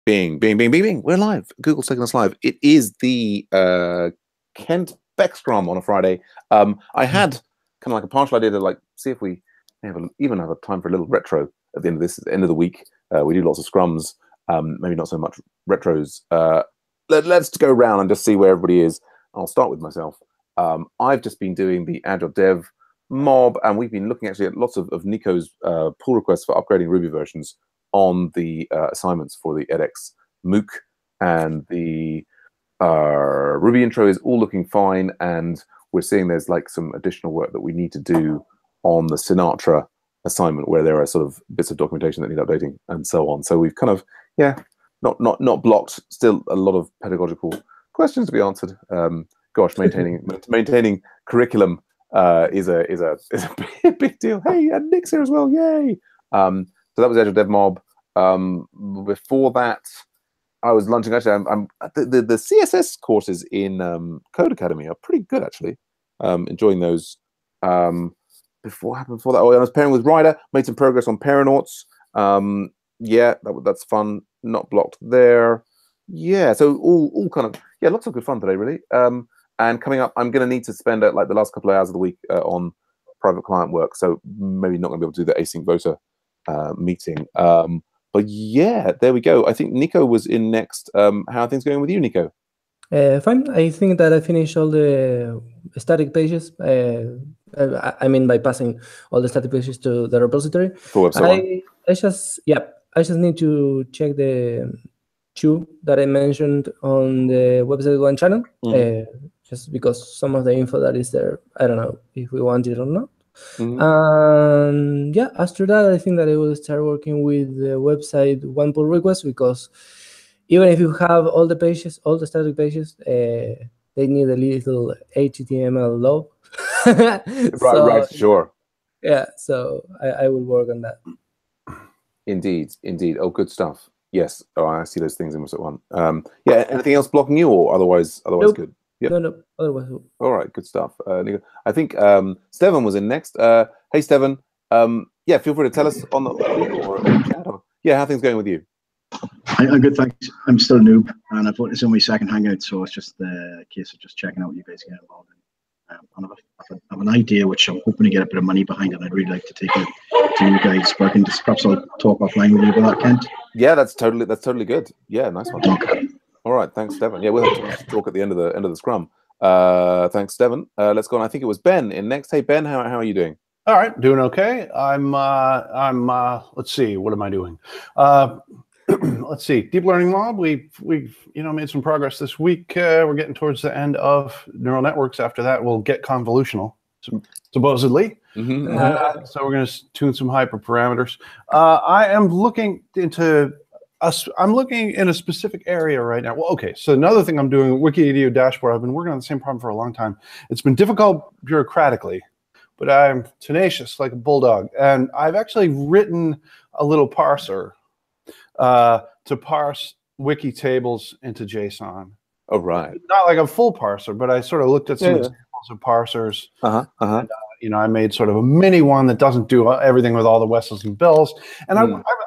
Bing, bing, bing, bing, bing. We're live. Google's taking us live. It is the Kent Beck Scrum on a Friday. I had kind of like a partial idea to like see if we even have a time for a little retro at the end of the end of the week. We do lots of scrums, maybe not so much retros. Let's go around and just see where everybody is. I'll start with myself. I've just been doing the Agile Dev mob, and we've been looking actually at lots of Nico's pull requests for upgrading Ruby versions on the assignments for the edX MOOC, and the Ruby intro is all looking fine, and we're seeing there's like some additional work that we need to do on the Sinatra assignment where there are sort of bits of documentation that need updating and so on. So we've kind of, not blocked, still a lot of pedagogical questions to be answered. Gosh, maintaining curriculum is a big deal. Hey, and Nick's here as well, yay! So that was Agile Dev Mob. Before that, I was lunching. Actually, the CSS courses in Code Academy are pretty good, actually. Enjoying those. What happened before that? Oh, I was pairing with Ryder. Made some progress on Paranauts. Yeah, that's fun. Not blocked there. Yeah, so all kind of lots of good fun today, really. And coming up, I'm going to need to spend like the last couple of hours of the week on private client work. So maybe not going to be able to do the async voter meeting. But yeah, there we go. I think Nico was in next. How are things going with you, Nico? Fine. I think that I finished all the static pages. I mean, by passing all the static pages to the repository. For website I just need to check the two that I mentioned on the website one channel. Just because some of the info that is there, I don't know if we want it or not. And yeah, after that, I think that I will start working with the website one pull request, because even if you have all the pages, all the static pages, they need a little HTML log. Right, sure. Yeah, so I will work on that. Indeed. Oh, good stuff. Yes. Oh, I see those things in website one. Yeah. Anything else blocking you, or otherwise nope. Good? Yep. No. Otherwise. All right. Good stuff. Nico. I think Steven was in next. Hey, Steven. Yeah, feel free to tell us on the or chat. Yeah, how are things going with you? I'm good, thanks. I'm still a noob, and I thought this is my second hangout, so it's just the case of just checking out what you guys get involved in. And I have an idea which I'm hoping to get a bit of money behind, and I'd really like to take it to you guys. But I can just perhaps I'll talk offline with you about that, Kent. Yeah, that's totally good. Yeah, nice one. Okay. All right, thanks, Steven. Yeah, we'll have to talk at the end of the scrum. Thanks, Steven. Let's go on. I think it was Ben in next. Hey, Ben, how are you doing? All right, doing okay. I'm let's see, what am I doing? Let's see, deep learning mob. We've made some progress this week. We're getting towards the end of neural networks. After that, we'll get convolutional, supposedly. So we're going to tune some hyperparameters. I am looking into I'm looking in a specific area right now. Well, okay. So another thing I'm doing, Wiki dashboard. I've been working on the same problem for a long time. It's been difficult bureaucratically, but I'm tenacious like a bulldog, and I've actually written a little parser to parse wiki tables into JSON. Oh, right. Not like a full parser, but I sort of looked at some examples of parsers. And, I made sort of a mini one that doesn't do everything with all the whistles and bells. And I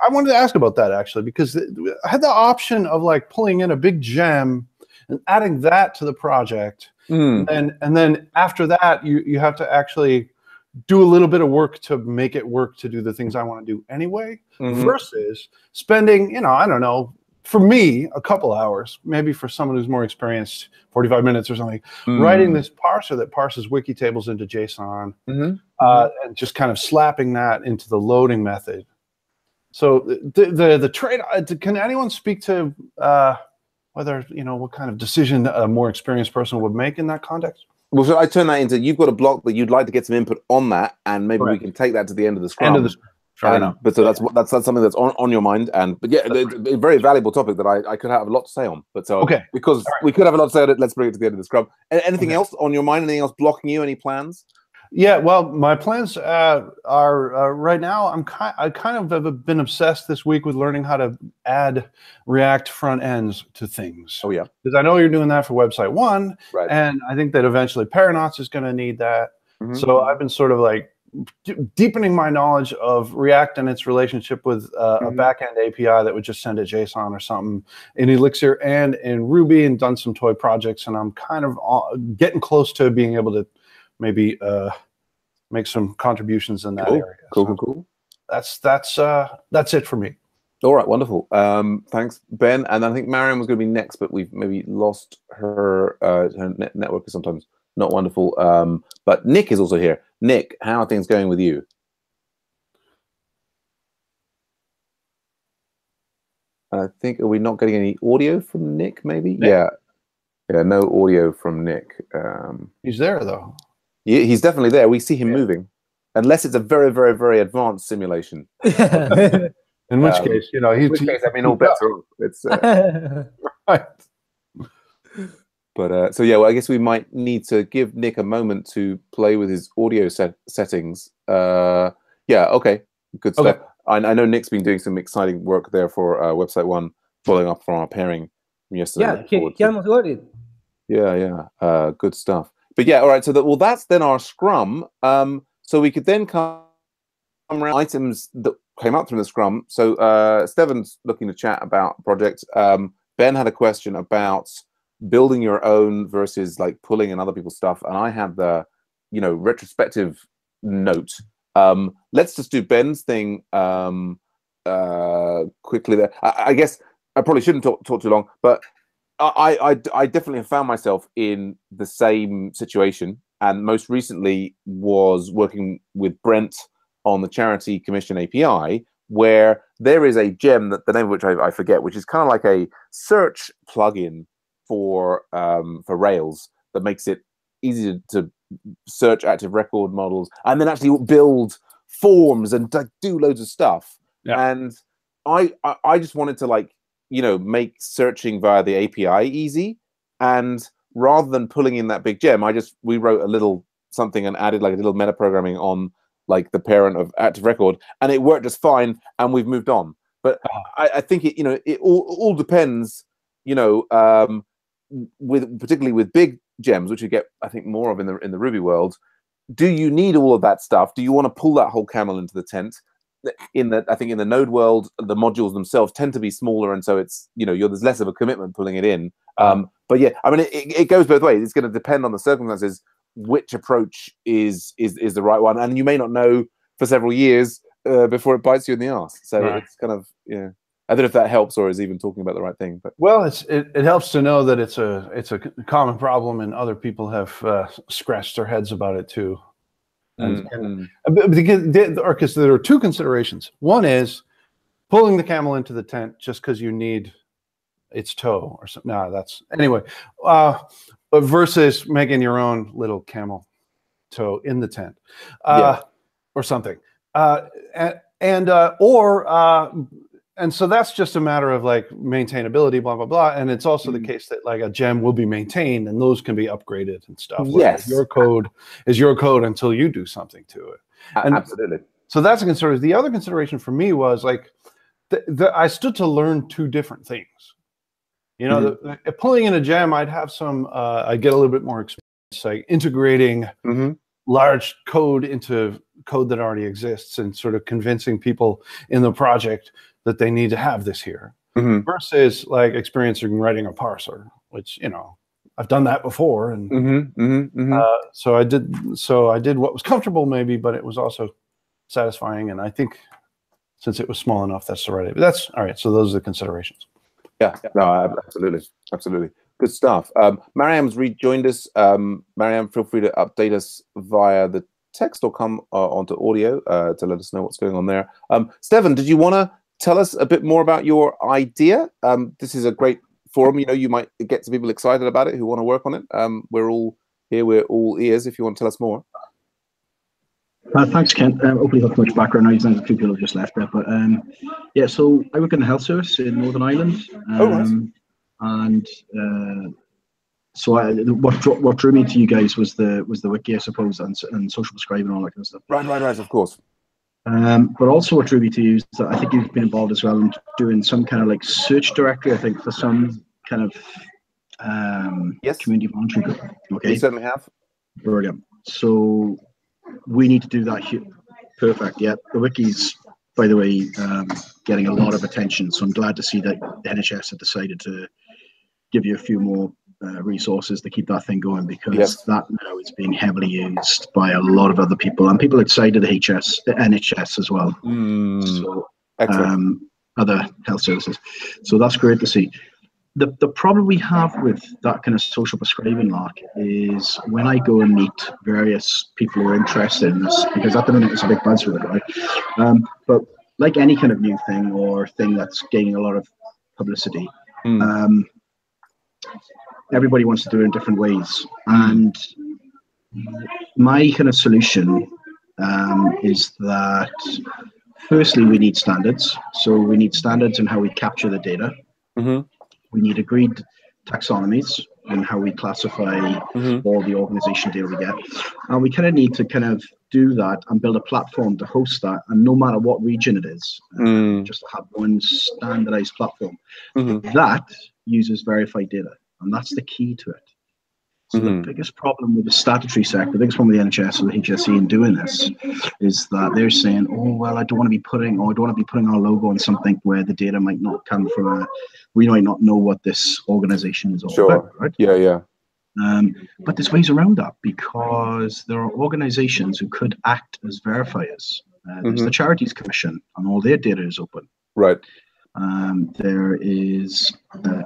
wanted to ask about that, actually, because I had the option of like pulling in a big gem and adding that to the project. And then after that, you have to actually do a little bit of work to make it work to do the things I want to do anyway, versus spending, I don't know, for me, a couple hours, maybe for someone who's more experienced, 45 minutes or something, writing this parser that parses wiki tables into JSON, and just kind of slapping that into the loading method. So the trade, can anyone speak to whether, what kind of decision a more experienced person would make in that context? Well, should I turn that into, you've got a block that you'd like to get some input on that, and maybe we can take that to the end of the scrum. Fair enough. But so that's something that's on your mind, but yeah, a very valuable topic that I could have a lot to say on. But so because we could have a lot to say on it, let's bring it to the end of the scrum. Anything else on your mind? Anything else blocking you? Any plans? Yeah, well, my plans are right now. I kind of have been obsessed this week with learning how to add React front ends to things. Oh yeah, because I know you're doing that for website one, and I think that eventually Paranauts is going to need that. So I've been sort of like deepening my knowledge of React and its relationship with a backend API that would just send a JSON or something in Elixir and in Ruby, and done some toy projects. And I'm kind of getting close to being able to maybe make some contributions in that area. Cool. That's it for me. All right, wonderful. Thanks, Ben. And I think Mariam was going to be next, but we've maybe lost her. Her network is sometimes not wonderful. But Nick is also here. Nick, how are things going with you? I think, are we not getting any audio from Nick, maybe? Nick? Yeah, no audio from Nick. He's there, though. Yeah, he's definitely there. We see him moving. Unless it's a very, very, very advanced simulation. In which case, you know, I mean, all bets are off. It's right. But so yeah, well, I guess we might need to give Nick a moment to play with his audio settings. Yeah, okay, good stuff. Okay. I know Nick's been doing some exciting work there for Website One, following up from our pairing from yesterday. Yeah, he almost got it. Yeah, good stuff. But yeah, all right. So that's then our Scrum. So we could then come around items that came up from the Scrum. So Stefan's looking to chat about project. Ben had a question about building your own versus like pulling in other people's stuff, and I had the retrospective note. Let's just do Ben's thing quickly there. I guess I probably shouldn't talk too long, but I definitely have found myself in the same situation, and most recently was working with Brent on the Charity Commission API, where there is a gem that the name of which I forget, which is kind of like a search plugin for Rails that makes it easy to search active record models and then actually build forms and do loads of stuff. Yeah. And I just wanted to make searching via the API easy. And rather than pulling in that big gem, we wrote a little something and added like a little meta programming on like the parent of active record, and it worked just fine, and we've moved on. But I think it all depends, particularly with big gems, which you get I think more of in the Ruby world. Do you need all of that stuff? Do you want to pull that whole camel into the tent? I think in the Node world, the modules themselves tend to be smaller, and so it's there's less of a commitment pulling it in. But yeah, I mean it goes both ways. It's going to depend on the circumstances which approach is the right one, and you may not know for several years before it bites you in the ass. So it's kind of I don't know if that helps or is even talking about the right thing. But well, it helps to know that it's a common problem and other people have scratched their heads about it too. Because there are two considerations. One is pulling the camel into the tent just because you need its toe or something. No, that's anyway. Versus making your own little camel toe in the tent, or something. And so that's just a matter of like maintainability, blah blah blah. And it's also the case that like a gem will be maintained and those can be upgraded and stuff. Yes, your code is your code until you do something to it. And absolutely. So that's a consideration. The other consideration for me was like I stood to learn two different things. Pulling in a gem, I'd have some. I'd get a little bit more experience, like integrating large code into code that already exists and sort of convincing people in the project that they need to have this here, versus like experiencing writing a parser, which I've done that before, and so I did what was comfortable maybe, but it was also satisfying, and I think since it was small enough, that's the right. But that's all right. So those are the considerations. Yeah, no, absolutely. Good stuff. Mariam's rejoined us. Mariam, feel free to update us via the text or come onto audio to let us know what's going on there. Stefan, did you want to tell us a bit more about your idea? This is a great forum. You might get some people excited about it who want to work on it. We're all here. We're all ears if you want to tell us more. Thanks, Kent. Hopefully not too much background noise, and a few people have just left there. But yeah, so I work in the health service in Northern Ireland. Nice. And so what drew me to you guys was the wiki, I suppose, and social prescribing and all that kind of stuff. Right, of course. But also what drew me to you is that I think you've been involved as well in doing some kind of like search directory, I think, for some kind of yes, community monitoring group. Okay, we certainly have. Brilliant. So we need to do that here. Perfect. Yeah, the wiki's, by the way, getting a lot of attention. So I'm glad to see that the NHS have decided to give you a few more resources to keep that thing going, because that now is being heavily used by a lot of other people and people outside of the NHS as well. So other health services. So that's great to see. The problem we have with that kind of social prescribing lark is when I go and meet various people who are interested in this, because at the minute it's a big buzzword, right? But like any kind of new thing or thing that's gaining a lot of publicity, everybody wants to do it in different ways. And my kind of solution is that firstly, we need standards. So we need standards in how we capture the data. We need agreed taxonomies in how we classify all the organization data we get. And we kind of need to kind of do that and build a platform to host that. And no matter what region it is, just to have one standardized platform that uses verified data. And that's the key to it. So the biggest problem with the statutory sector, the biggest problem with the NHS or the HSE in doing this is that they're saying, oh, well, I don't want to be putting our logo on something where the data might not come from we might not know what this organization is all about, right? Yeah. But there's ways around that, because there are organizations who could act as verifiers. There's the Charities Commission, and all their data is open. Right. There is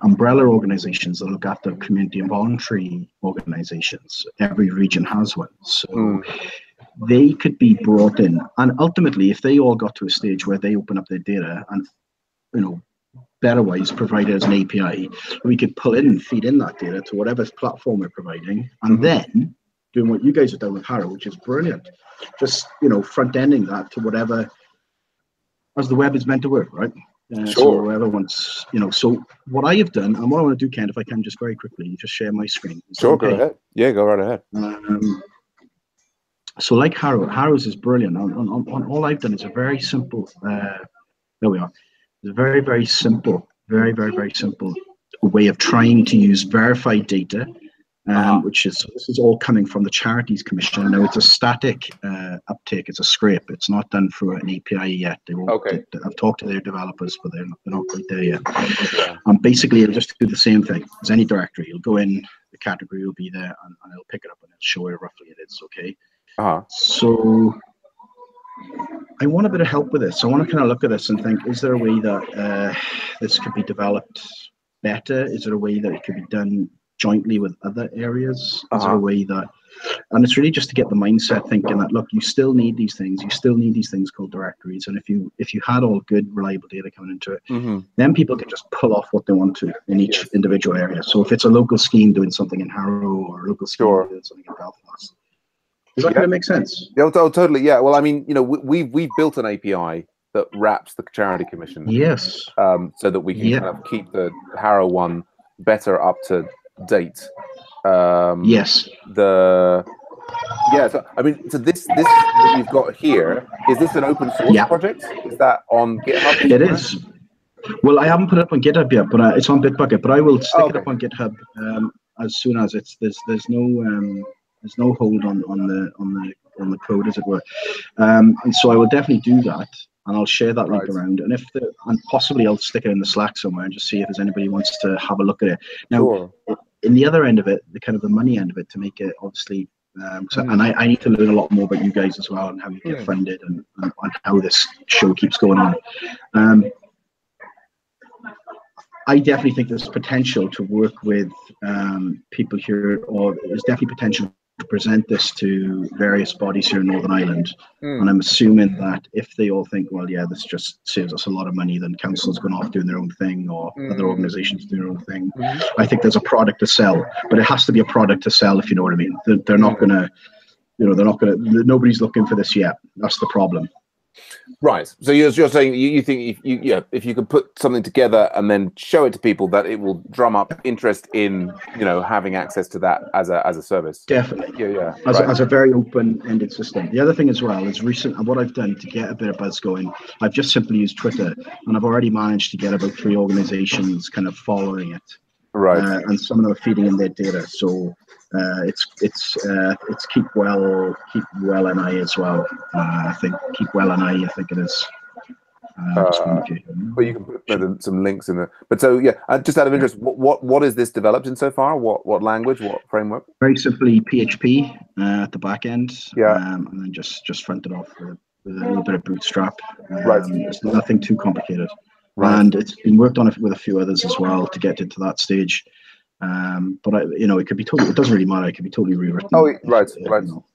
umbrella organizations that look after community and voluntary organizations. Every region has one. So they could be brought in. And ultimately, if they all got to a stage where they open up their data and, better ways provided as an API, we could pull in and feed in that data to whatever platform we're providing, and then doing what you guys have done with Harrow, which is brilliant. Just, front-ending that to whatever, as the web is meant to work, right? So whoever wants, so what I have done, and what I want to do, Ken, if I can just very quickly, just share my screen. Go ahead. Yeah, go right ahead. So like Harrow's is brilliant. On all I've done is a very simple, there we are. It's a very, very simple, very, very, very simple way of trying to use verified data, this is all coming from the Charities Commission. Now it's a static uptake. It's a scrape. It's not done through an API yet. I've talked to their developers, but they're not quite there yet. And basically, it'll just do the same thing as any directory. You'll go in, the category will be there, and it'll pick it up and it'll show where roughly it is. Okay. So I want a bit of help with this. I want to kind of look at this and think, is there a way that this could be developed better? Is there a way that it could be done jointly with other areas? Is there a way that, and it's really just to get the mindset thinking that, look, you still need these things. You still need these things called directories. And if you had all good, reliable data coming into it, then people can just pull off what they want to in each individual area. So if it's a local scheme doing something in Harrow or a local scheme doing something in Belfast, does that kind of make sense? Yeah, totally. Yeah. Well, I mean, we've built an API that wraps the Charity Commission. Yes. So that we can kind of keep the Harrow one better up to date. Yes. So I mean, so this that you've got here, is this an open source project? Is that on GitHub? It is. Well, I haven't put it up on GitHub yet, but it's on Bitbucket. But I will stick it up on GitHub as soon as it's there's no hold on the code, as it were. And so I will definitely do that, and I'll share that link around. And and possibly I'll stick it in the Slack somewhere and just see if there's anybody who wants to have a look at it. Now, in the other end of it, the kind of the money end of it, to make it obviously, and I need to learn a lot more about you guys as well, and how you get funded and how this show keeps going on. I definitely think there's potential to work with people here, or there's definitely potential to present this to various bodies here in Northern Ireland. And I'm assuming that if they all think, well, yeah, this just saves us a lot of money, then councils going off doing their own thing, or other organizations doing their own thing. I think there's a product to sell, but it has to be a product to sell, if you know what I mean. They're not going to, nobody's looking for this yet. That's the problem. Right. So you're saying you think if you could put something together and then show it to people, that it will drum up interest in having access to that as a service. Definitely. As a very open-ended system. The other thing as well is what I've done to get a bit of buzz going. I've just simply used Twitter, and I've already managed to get about 3 organizations kind of following it. Right. And some of them are feeding in their data. So It's keep well NI as well. I think keep well NI. I think it is. But you can put some links in there. But so yeah, just out of interest, what is this developed in so far? What language? What framework? Very simply PHP at the back end. Yeah. And then just fronted off with a little bit of Bootstrap. Right. It's nothing too complicated. Right. And it's been worked on with a few others as well to get into that stage. But it could be totally. It doesn't really matter. It could be totally rewritten. Oh, right.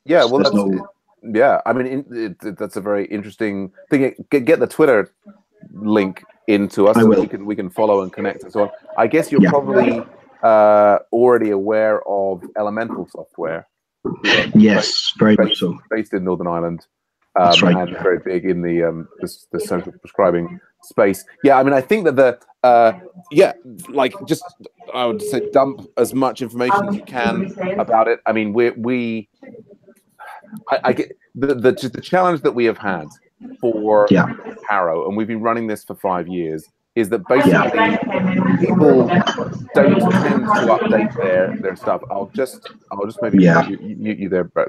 Yeah. Well, that's no. Yeah. I mean, that's a very interesting thing. Get the Twitter link into us, so we can follow and connect and so on. I guess you're probably already aware of Elemental Software. Yes, very much so. Based in Northern Ireland. That's right. And very big in the social prescribing space. Yeah, I mean, I think that I would say dump as much information as you can about it. I mean, I get the challenge that we have had for Harrow, and we've been running this for 5 years, is that basically people don't tend to update their stuff. I'll just maybe mute you there, Brett.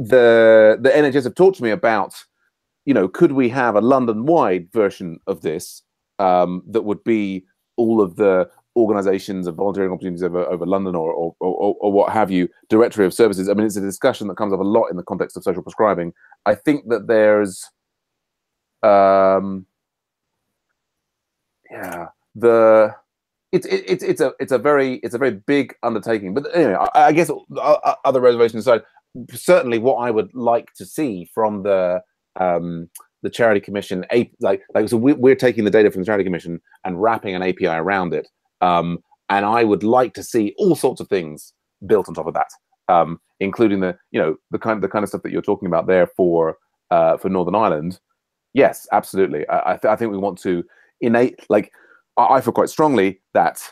The NHS have talked to me about, could we have a London-wide version of this that would be all of the organizations and volunteering opportunities over London or what have you, directory of services. I mean, it's a discussion that comes up a lot in the context of social prescribing. I think that there's it's a very big undertaking. But anyway, I guess other reservations aside, certainly what I would like to see from the Charity Commission, so we're taking the data from the Charity Commission and wrapping an API around it, and I would like to see all sorts of things built on top of that, including the kind of stuff that you're talking about there for Northern Ireland. Yes, absolutely. I think we want to I feel quite strongly that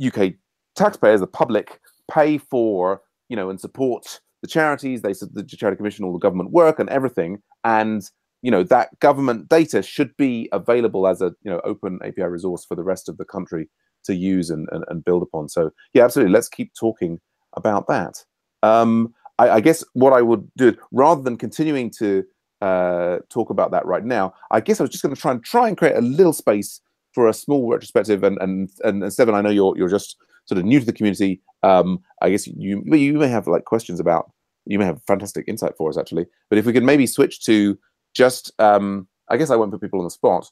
UK taxpayers, the public, pay for and support the charities, the Charity Commission, all the government work and everything, and that government data should be available as a open API resource for the rest of the country to use and build upon. So yeah, absolutely. Let's keep talking about that. I guess what I would do, rather than continuing to talk about that right now, I guess I was just going to try and create a little space for a small retrospective. And Stephen, I know you're just sort of new to the community. I guess you may have questions about. You may have fantastic insight for us, actually. But if we could maybe switch to just, I guess I won't put people on the spot.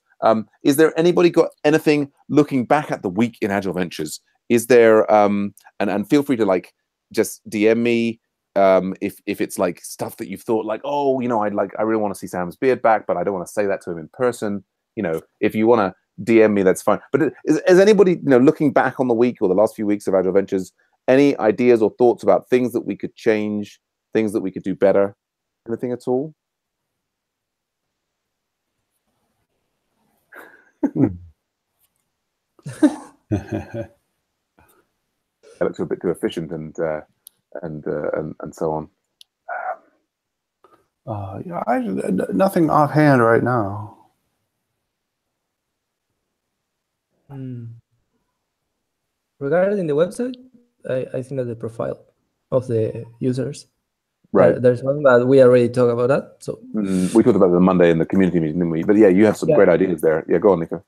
Is there anybody got anything looking back at the week in Agile Ventures? Is there, and feel free to just DM me if it's stuff that you've thought oh, I really want to see Sam's beard back, but I don't want to say that to him in person. If you want to DM me, that's fine. But is anybody, looking back on the week or the last few weeks of Agile Ventures, any ideas or thoughts about things that we could change, things that we could do better, anything at all? That looks a bit too efficient and so on. Nothing offhand right now. Regarding the website, I think that the profile of the users, right? There's one that we already talked about that. So we talked about it on Monday in the community meeting, didn't we? But yeah, you have some great ideas there. Yeah, go on, Nico.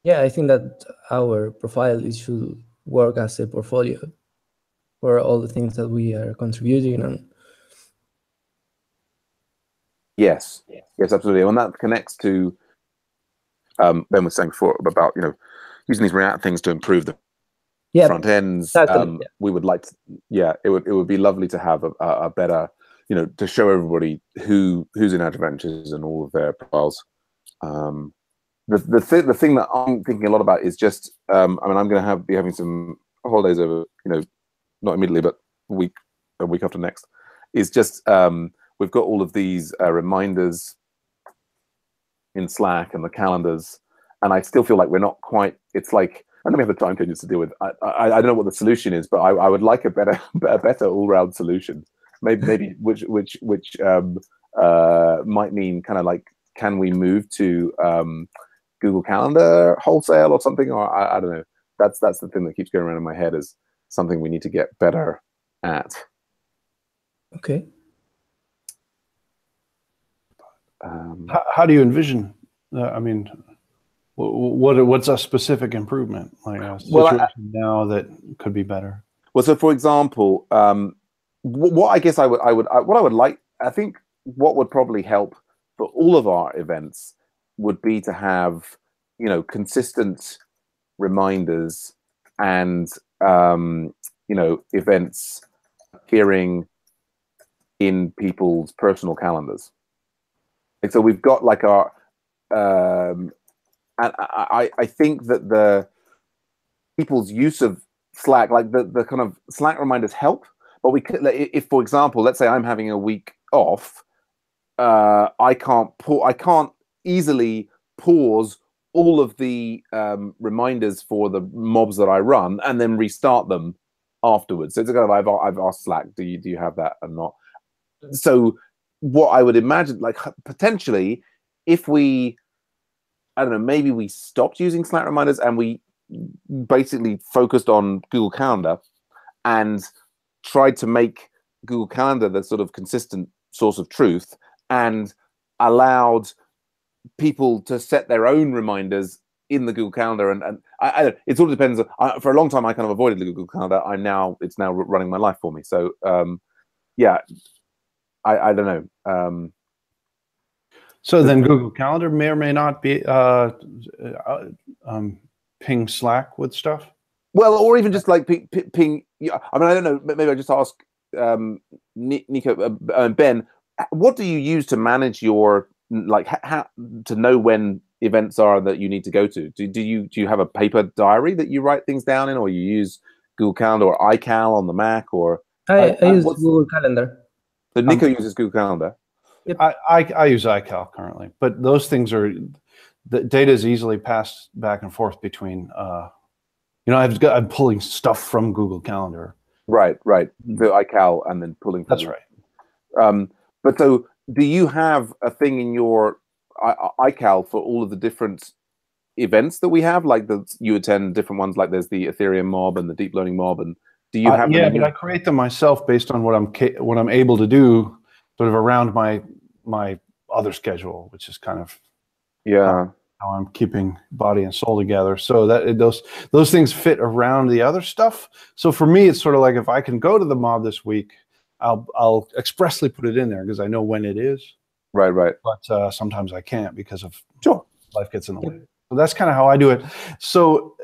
Yeah, I think that our profile should work as a portfolio for all the things that we are contributing on. Yes, absolutely. And that connects to Ben was saying before about using these React things to improve the front ends. We would like to, it would be lovely to have a better, to show everybody who's in Agile Ventures and all of their profiles. The thing that I'm thinking a lot about is just, I'm going to be having some holidays over, not immediately, but a week after next, is just, we've got all of these reminders in Slack and the calendars, and I still feel like we're not quite, it's like, and then we have the time changes to deal with. I don't know what the solution is, but I would like a better all-round solution. Maybe which might mean kind of can we move to Google Calendar wholesale or something, or I don't know. that's the thing that keeps going around in my head is something we need to get better at. Okay. How do you envision? I mean, what's a specific improvement, like a situation now that could be better? Well, so for example, what I guess what I would like, I think what would probably help for all of our events would be to have, you know, consistent reminders and, you know, events appearing in people's personal calendars. And so we've got like our, and I think that the people's use of Slack, like the kind of Slack reminders help, but we could, if for example, let's say I'm having a week off, I can't easily pause all of the reminders for the mobs that I run and then restart them afterwards. So it's kind of, I've asked Slack, do you have that or not? So what I would imagine, like potentially, if we, I don't know, maybe we stopped using Slack reminders and we basically focused on Google Calendar and tried to make Google Calendar the sort of consistent source of truth and allowed people to set their own reminders in the Google Calendar. And it sort of depends. For a long time, I kind of avoided the Google Calendar. It's now running my life for me. So yeah, I don't know. So then Google Calendar may or may not be ping Slack with stuff. Well, or even just like ping. Yeah, I mean, I don't know. Maybe I just ask Nico, Ben, what do you use to manage your, like, how to know when events are that you need to go to? Do you have a paper diary that you write things down in, or you use Google Calendar or iCal on the Mac, or I use Google Calendar. So Nico uses Google Calendar. Yep. I use iCal currently, but those things are, the data is easily passed back and forth between. You know, I'm pulling stuff from Google Calendar. Right. The iCal and then pulling. That's right. But so, do you have a thing in your iCal for all of the different events that we have? Like you attend different ones. Like there's the Ethereum mob and the deep learning mob, and do you have? Yeah, but I create them myself based on what I'm able to do, sort of around my other schedule, which is kind of how I'm keeping body and soul together. So that those things fit around the other stuff. So for me, it's sort of like, if I can go to the mob this week, I'll expressly put it in there because I know when it is. Right. But sometimes I can't because of life gets in the way. Yep. So that's kind of how I do it. So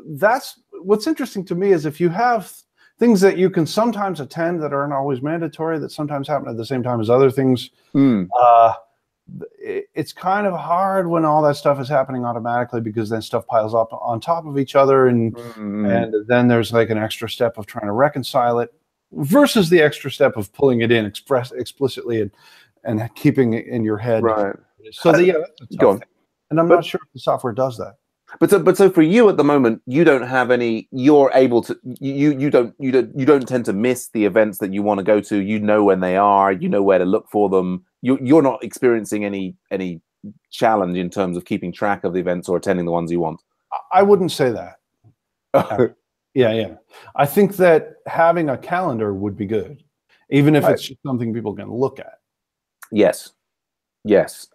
that's what's interesting to me, is if you have things that you can sometimes attend that aren't always mandatory, that sometimes happen at the same time as other things. It's kind of hard when all that stuff is happening automatically, because then stuff piles up on top of each other, and then there's like an extra step of trying to reconcile it versus the extra step of pulling it in explicitly and keeping it in your head. Right. So that's a tough thing. And I'm not sure if the software does that. But so for you at the moment, you don't have any. You're able to. You don't tend to miss the events that you want to go to. You know when they are. You know where to look for them. You're not experiencing any challenge in terms of keeping track of the events or attending the ones you want. I wouldn't say that. Yeah. I think that having a calendar would be good, even if it's just something people can look at. Yes.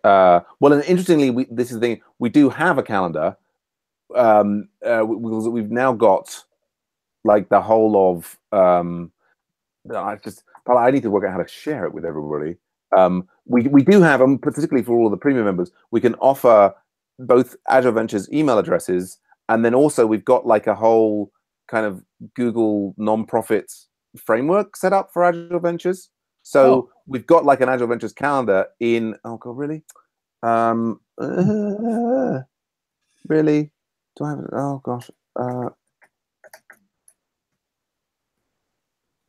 Well, and interestingly, this is the thing. We do have a calendar. We've now got like the whole of. I need to work out how to share it with everybody. We do have, particularly for all of the premium members, we can offer both Agile Ventures email addresses, and then also we've got like a whole kind of Google nonprofit framework set up for Agile Ventures. So we've got like an Agile Ventures calendar in. Oh God, really? Really? Do I have it? Oh gosh. I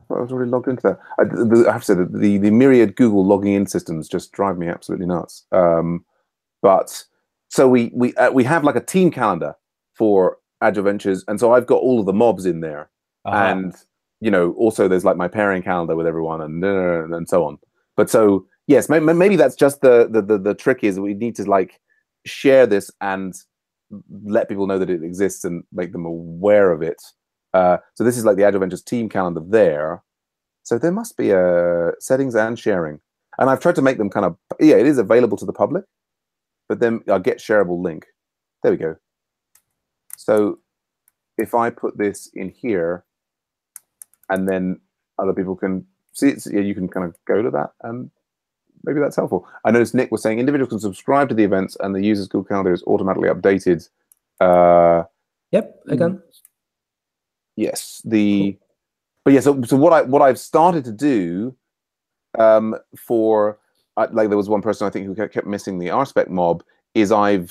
thought I was already logged into that. I have to say that the myriad Google logging in systems just drive me absolutely nuts. But so we have like a team calendar for Agile Ventures, and so I've got all of the mobs in there, and also there's like my pairing calendar with everyone, and so on. But so yes, maybe that's just the trick, is we need to like share this and let people know that it exists and make them aware of it. So this is like the Agile Ventures team calendar there. So there must be a settings and sharing. And I've tried to make them kind of, yeah, it is available to the public, but then I'll get shareable link. There we go. So if I put this in here and then other people can see it, so yeah, you can kind of go to that and maybe that's helpful. I noticed Nick was saying individuals can subscribe to the events and the user's Google Calendar is automatically updated. Yep, I can. Yes, but yeah. So what I've started to do for like there was one person I think who kept missing the RSpec mob is I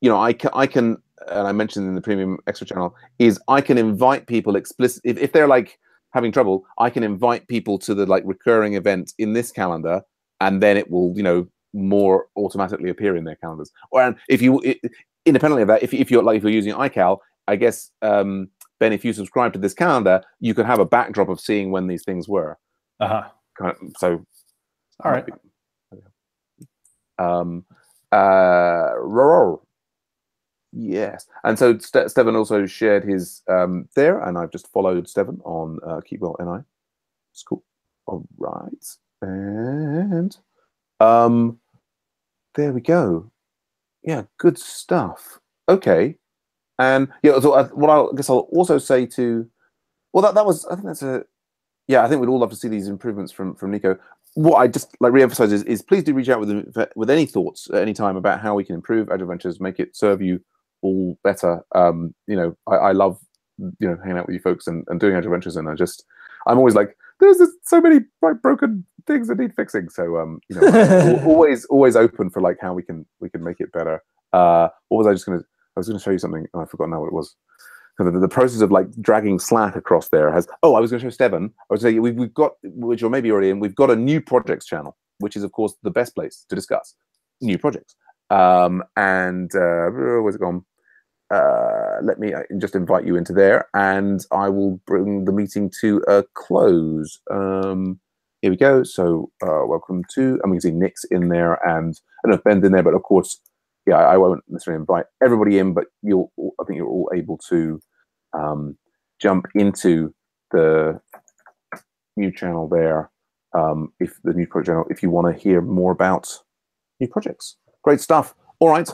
can and I mentioned in the premium extra channel is I can invite people explicit if they're like having trouble, I can invite people to the like recurring event in this calendar, and then it will more automatically appear in their calendars. Or if you independently of that, if you're using iCal, I guess Ben, if you subscribe to this calendar, you can have a backdrop of seeing when these things were. So, all right. Yes, and so Steven also shared his there, and I've just followed Steven on Keepwell NI. It's cool. All right, and there we go. Yeah, good stuff. Okay, and yeah, so I guess I'll also say to, well, that was, I think that's a, yeah, I think we'd all love to see these improvements from Nico. What I just like re-emphasize is please do reach out with any thoughts at any time about how we can improve Agile Ventures, make it serve you all better. I love hanging out with you folks and doing Agile Ventures, and I'm always like, there's so many broken things that need fixing. So I'm always open for like how we can make it better. What was I just gonna? I was gonna show you something, and I forgot now what it was. The process of like dragging Slack across there has. Oh, I was going to show Steven. I was saying we've got, which you're maybe already in. We've got a new projects channel, which is of course the best place to discuss new projects. Where's it gone? Let me just invite you into there, and I will bring the meeting to a close. Here we go. So welcome to, and we can see Nick's in there, and I don't know if Ben's in there, but of course, yeah, I won't necessarily invite everybody in, but I think you're all able to jump into the new channel there. If the new project channel, if you want to hear more about new projects, great stuff. All right,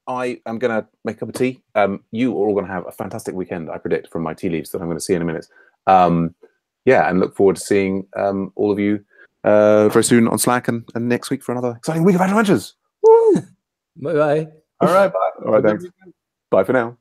I am going to make a cup of tea. You are all going to have a fantastic weekend, I predict, from my tea leaves that I'm going to see in a minute. Yeah, and look forward to seeing all of you very soon on Slack and next week for another exciting week of Agile Ventures. Woo! Bye-bye. All right, bye. All right, thanks. Bye for now.